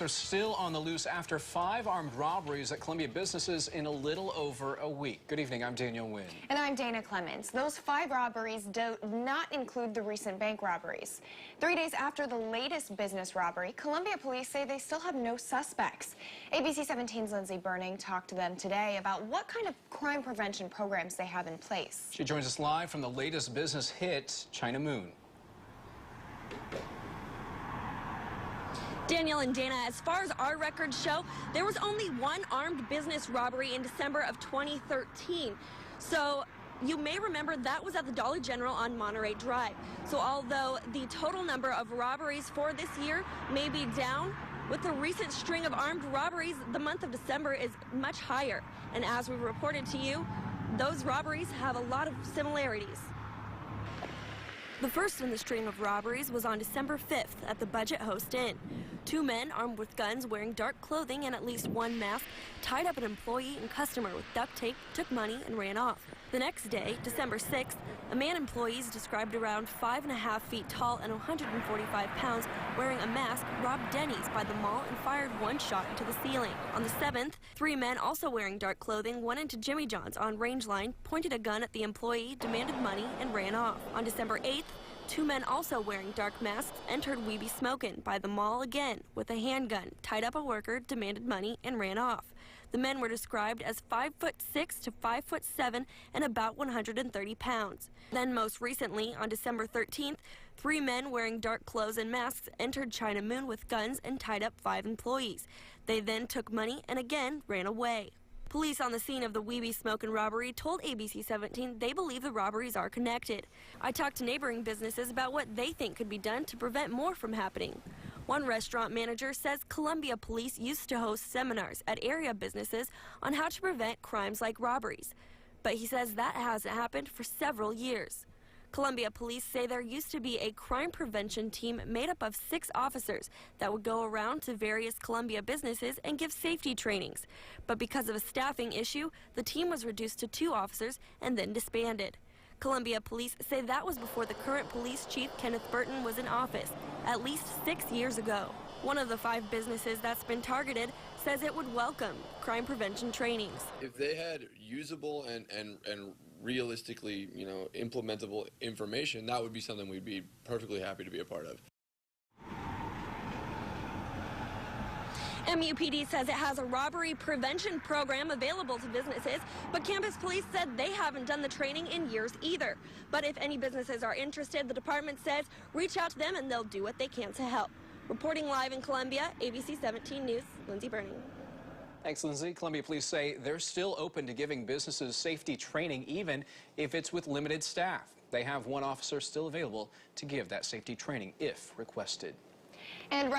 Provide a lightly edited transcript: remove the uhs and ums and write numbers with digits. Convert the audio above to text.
Are still on the loose after 5 armed robberies at Columbia businesses in a little over a week. Good evening, I'm Daniel Wynn. And I'm Dana Clements. Those 5 robberies do not include the recent bank robberies. 3 days after the latest business robbery, Columbia police say they still have no suspects. ABC 17's Lindsay Burning talked to them today about what kind of crime prevention programs they have in place. She joins us live from the latest business hit, China Moon. Daniel and Dana, as far as our records show, there was only one armed business robbery in December of 2013. So you may remember that was at the Dollar General on Monterey Drive. So although the total number of robberies for this year may be down, with the recent string of armed robberies, the month of December is much higher. And as we reported to you, those robberies have a lot of similarities. The first in the string of robberies was on December 5th at the Budget Host Inn. 2 men armed with guns wearing dark clothing and at least one mask tied up an employee and customer with duct tape, took money, and ran off. The next day, December 6th, a man employees described around 5.5 feet tall and 145 pounds wearing a mask robbed Denny's by the mall and fired one shot into the ceiling. On the 7th, 3 men also wearing dark clothing went into Jimmy John's on Rangeline, pointed a gun at the employee, demanded money, and ran off. On December 8th, 2 men also wearing dark masks entered Weeby Smokin' by the mall again with a handgun, tied up a worker, demanded money, and ran off. The men were described as 5'6" to 5'7" and about 130 pounds. Then most recently, on December 13th, 3 men wearing dark clothes and masks entered China Moon with guns and tied up 5 employees. They then took money and again ran away. Police on the scene of the Weeby Smokin' robbery told ABC 17 they believe the robberies are connected. I talked to neighboring businesses about what they think could be done to prevent more from happening. One restaurant manager says Columbia police used to host seminars at area businesses on how to prevent crimes like robberies. But he says that hasn't happened for several years. Columbia police say there used to be a crime prevention team made up of 6 officers that would go around to various Columbia businesses and give safety trainings. But because of a staffing issue, the team was reduced to 2 officers and then disbanded. Columbia police say that was before the current police chief, Kenneth Burton, was in office, at least 6 years ago. One of the 5 businesses that's been targeted says it would welcome crime prevention trainings. If they had usable and realistically, implementable information, that would be something we'd be perfectly happy to be a part of. MUPD says it has a robbery prevention program available to businesses, but campus police said they haven't done the training in years either. But if any businesses are interested, the department says reach out to them and they'll do what they can to help. Reporting live in Columbia, ABC 17 News, Lindsay Burning. Thanks, Lindsay. Columbia police say they're still open to giving businesses safety training, even if it's with limited staff. They have 1 officer still available to give that safety training if requested. And